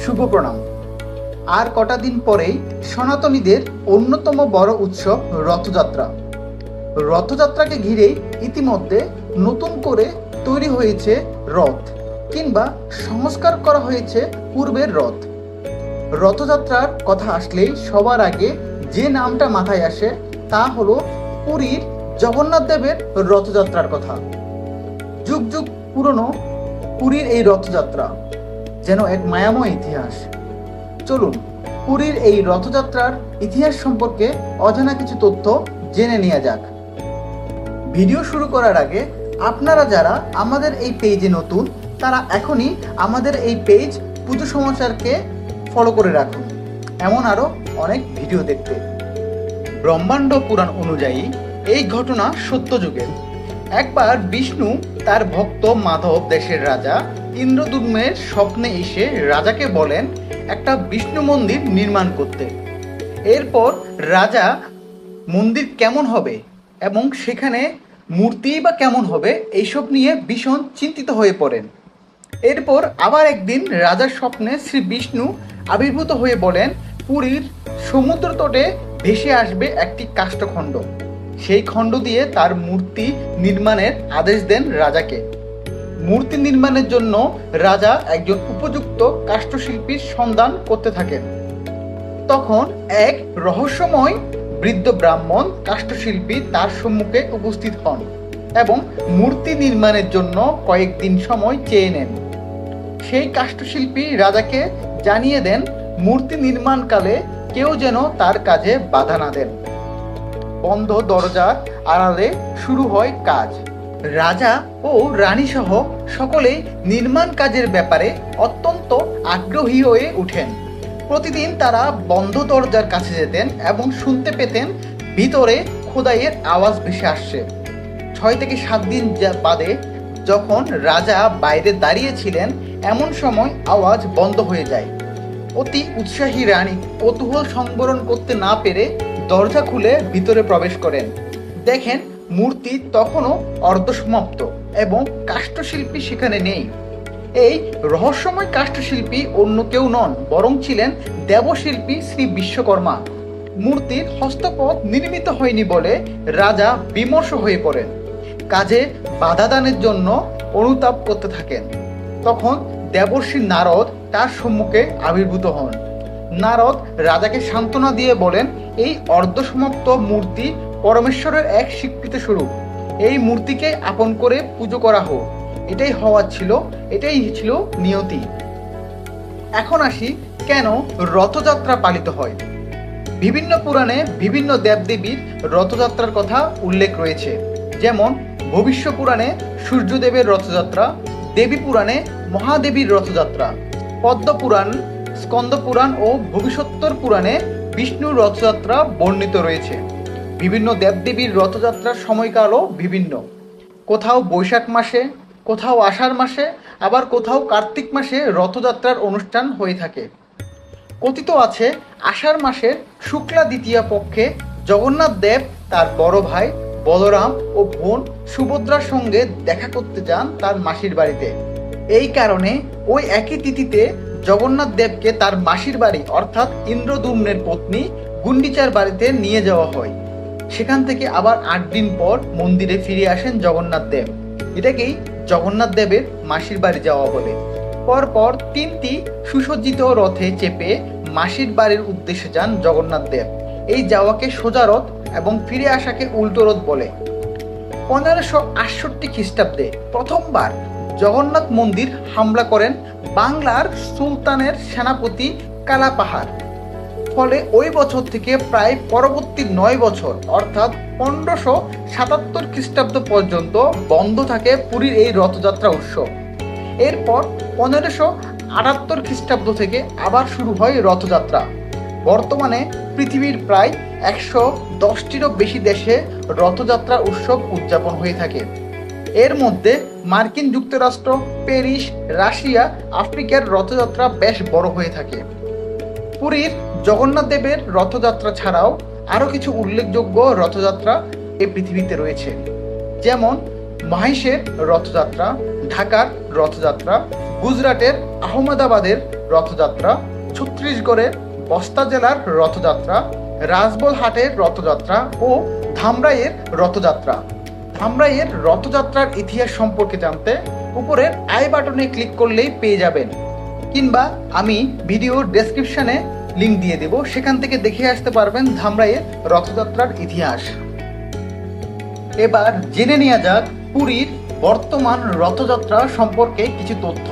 শুভ প্রণাম। আর কটা দিন পরেই সনাতনীদের অন্যতম বড় উৎসব রথযাত্রা। রথযাত্রাকে ঘিরেই ইতিমধ্যে নতুন করে তৈরি হয়েছে রথ, কিংবা সংস্কার করা হয়েছে পূর্বের রথ। রথযাত্রার কথা আসলেই সবার আগে যে নামটা মাথায় আসে তা হলো পুরীর জগন্নাথ দেবের রথযাত্রার কথা। যুগ যুগ পুরনো পুরীর এই রথযাত্রা যেন এক মায়াময় ইতিহাস। চলুন পুরীর এই রথযাত্রার ইতিহাস সম্পর্কে অজানা কিছু তথ্য জেনে নেওয়া যাক। ভিডিও শুরু করার আগে আপনারা যারা আমাদের এই পেজে নতুন, তারা এখনই আমাদের এই পেজ পুজো সমাচারকে ফলো করে রাখুন, এমন আরও অনেক ভিডিও দেখতে। ব্রহ্মাণ্ড পুরাণ অনুযায়ী এই ঘটনা সত্যযুগের। একবার বিষ্ণু তার ভক্ত মাধব দেশের রাজা ইন্দ্রদ্যুম্নের স্বপ্নে এসে রাজাকে বলেন একটা বিষ্ণু মন্দির নির্মাণ করতে। এরপর রাজা মন্দির কেমন হবে এবং সেখানে মূর্তি বা কেমন হবে এইসব নিয়ে ভীষণ চিন্তিত হয়ে পড়েন। এরপর আবার একদিন রাজার স্বপ্নে শ্রী বিষ্ণু আবির্ভূত হয়ে বলেন পুরীর সমুদ্র তটে ভেসে আসবে একটি কাষ্ঠখণ্ড। সেই খণ্ড দিয়ে তার মূর্তি নির্মাণের আদেশ দেন রাজাকে। মূর্তি নির্মাণের জন্য রাজা একজন উপযুক্ত কাষ্ঠশিল্পীর সন্ধান করতে থাকেন। তখন এক রহস্যময় বৃদ্ধ ব্রাহ্মণ কাষ্ঠশিল্পী তার সম্মুখে উপস্থিত হন এবং মূর্তি নির্মাণের জন্য কয়েকদিন সময় চেয়ে নেন। সেই কাষ্ঠশিল্পী রাজাকে জানিয়ে দেন মূর্তি নির্মাণকালে কেউ যেন তার কাজে বাধা না দেন। বন্ধ দরজার আড়ালে শুরু হয় কাজ। রাজা ও রানী সহ সকলেই নির্মাণ কাজের ব্যাপারে অত্যন্ত আগ্রহী হয়ে ওঠেন। প্রতিদিন তারা বন্ধ দরজার কাছে যেতেন এবং শুনতে পেতেন ভিতরে খোদাইয়ের আওয়াজ ভেসে আসছে। 6 থেকে 7 দিন বাদে যখন রাজা বাইরে দাঁড়িয়েছিলেন, এমন সময় আওয়াজ বন্ধ হয়ে যায়। অতি উৎসাহী রানী কৌতূহল সংবরণ করতে না পেরে দরজা খুলে ভিতরে প্রবেশ করেন। দেখেন মূর্তি তখনও অর্ধসমাপ্ত এবং কাষ্ঠশিল্পী সেখানে নেই। এই রহস্যময় কাষ্ঠশিল্পী অন্য কেউ নন, বরং ছিলেন দেবশিল্পী শ্রী বিশ্বকর্মা। মূর্তির হস্তপদ নির্মিত হয়নি বলে রাজা বিমর্ষ হয়ে পড়েন। কাজে বাধা দানের জন্য অনুতাপ করতে থাকেন। তখন দেবর্ষি নারদ তার সম্মুখে আবির্ভূত হন। নারদ রাজাকে সান্ত্বনা দিয়ে বলেন এই অর্ধসমাপ্ত মূর্তি পরমেশ্বরের এক স্বীকৃত স্বরূপ। এই মূর্তিকে আপন করে পুজো করা হোক, এটাই হওয়ার ছিল, এটাই ছিল নিয়তি। এখন আসি কেন রথযাত্রা পালিত হয়। বিভিন্ন পুরাণে বিভিন্ন দেবদেবীর রথযাত্রার কথা উল্লেখ রয়েছে। যেমন ভবিষ্য পুরাণে সূর্যদেবের রথযাত্রা, দেবী পুরাণে মহাদেবীর রথযাত্রা, পদ্ম পুরাণ, স্কন্দ পুরাণ ও ভবিষ্যোত্তর পুরাণে বিষ্ণুর রথযাত্রা বর্ণিত রয়েছে। বিভিন্ন দেবদেবীর রথযাত্রার সময়কালও বিভিন্ন। কোথাও বৈশাখ মাসে, কোথাও আষাঢ় মাসে, আবার কোথাও কার্তিক মাসে রথযাত্রার অনুষ্ঠান হয়ে থাকে। কথিত আছে আষাঢ় মাসের শুক্লা দ্বিতীয়া পক্ষে জগন্নাথ দেব তার বড় ভাই বলরাম ও বোন সুভদ্রার সঙ্গে দেখা করতে যান তার মাসির বাড়িতে। এই কারণে ওই একই তিথিতে জগন্নাথ দেবকে তার মাসির বাড়ি অর্থাৎ ইন্দ্রদ্যুম্নের পত্নী গুন্ডিচার বাড়িতে নিয়ে যাওয়া হয়। সেখান থেকে আবার 8 দিন পর মন্দিরে ফিরে আসেন জগন্নাথ দেব। এটাকেই জগন্নাথ দেবের মাসির বাড়ি যাওয়া বলে। পরপর 3টি সুসজ্জিত রথে চেপে মাসির বাড়ির উদ্দেশ্যে যান জগন্নাথ দেব। এই যাওয়াকে সোজা রথ এবং ফিরে আসাকে উল্টো রথ বলে। 1568 খ্রিস্টাব্দে প্রথমবার জগন্নাথ মন্দির হামলা করেন বাংলার সুলতানের সেনাপতি কালাপাহাড়। ফলে ওই বছর থেকে প্রায় পরবর্তী 9 বছর অর্থাৎ 1577 খ্রিস্টাব্দ পর্যন্ত বন্ধ থাকে পুরীর এই রথযাত্রা উৎসব। এরপর 1578 খ্রিস্টাব্দ থেকে আবার শুরু হয় রথযাত্রা। বর্তমানে পৃথিবীর প্রায় 110টিরও বেশি দেশে রথযাত্রা উৎসব উদযাপন হয়ে থাকে। এর মধ্যে মার্কিন যুক্তরাষ্ট্র, প্যারিস, রাশিয়া, আফ্রিকার রথযাত্রা বেশ বড় হয়ে থাকে। পুরীর জগন্নাথ দেবের রথযাত্রা ছাড়াও আরও কিছু উল্লেখযোগ্য রথযাত্রা এই পৃথিবীতে রয়েছে। যেমন মহেশের রথযাত্রা, ঢাকার রথযাত্রা, গুজরাটের আহমেদাবাদের রথযাত্রা, ছত্তিশগড়ের বস্তা জেলার রথযাত্রা, রাজবলহাটের রথযাত্রা ও ধামরাইয়ের রথযাত্রা। ধামরাইয়ের রথযাত্রার ইতিহাস সম্পর্কে জানতে উপরের আই বাটনে ক্লিক করলেই পেয়ে যাবেন, কিংবা আমি ভিডিও ডেসক্রিপশনে লিংক দিয়ে দেব, সেখান থেকে দেখে আসতে পারবেন ধামরাইয়ের রথযাত্রার ইতিহাস। এবার জেনে নেওয়া যাক পুরীর বর্তমান রথযাত্রা সম্পর্কে কিছু তথ্য।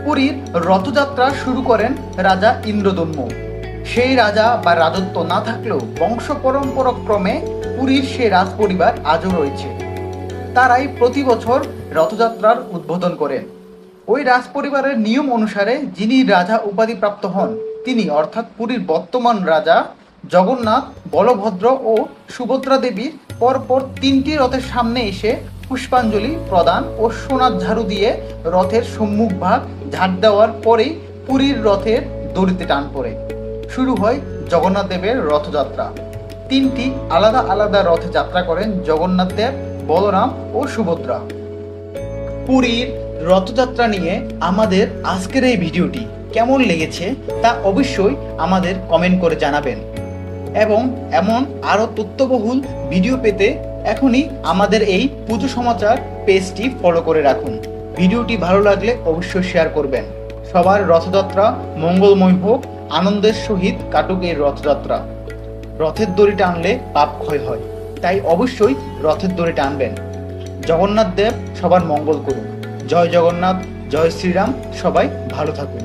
পুরীর রথযাত্রা শুরু করেন রাজা ইন্দ্রদম্য। সেই রাজা বা রাজত্ব না থাকলেও বংশ পরম্পরাক্রমে পুরীর সে রাজ পরিবার আজও রয়েছে। তারাই প্রতি বছর রথযাত্রার উদ্বোধন করেন। ওই রাজ পরিবারের নিয়ম অনুসারে যিনি রাজা উপাধিপ্রাপ্ত হন তিনি, অর্থাৎ পুরীর বর্তমান রাজা জগন্নাথ, বলভদ্র ও সুভদ্রা দেবীর পরপর 3টি রথের সামনে এসে পুষ্পাঞ্জলি প্রদান ও সোনার ঝাড়ু দিয়ে রথের সম্মুখ ভাগ ঝাড় দেওয়ার পরেই পুরীর রথের দড়িতে টান পড়ে শুরু হয় জগন্নাথ দেবের রথযাত্রা। 3টি আলাদা আলাদা রথে যাত্রা করেন জগন্নাথ দেব, বলরাম ও সুভদ্রা। পুরীর রথযাত্রা নিয়ে আমাদের আজকের এই ভিডিওটি কেমন লেগেছে তা অবশ্যই আমাদের কমেন্ট করে জানাবেন, এবং এমন আরও তথ্যবহুল ভিডিও পেতে এখনই আমাদের এই পুজো সমাচার পেজটি ফলো করে রাখুন। ভিডিওটি ভালো লাগলে অবশ্যই শেয়ার করবেন। সবার রথযাত্রা মঙ্গলময় হোক, আনন্দের সহিত কাটুক এই রথযাত্রা। রথের দড়ি টানলে পাপ ক্ষয় হয়, তাই অবশ্যই রথের দড়ি টানবেন। জগন্নাথ দেব সবার মঙ্গল করুন। জয় জগন্নাথ, জয় শ্রীরাম। সবাই ভালো থাকুন।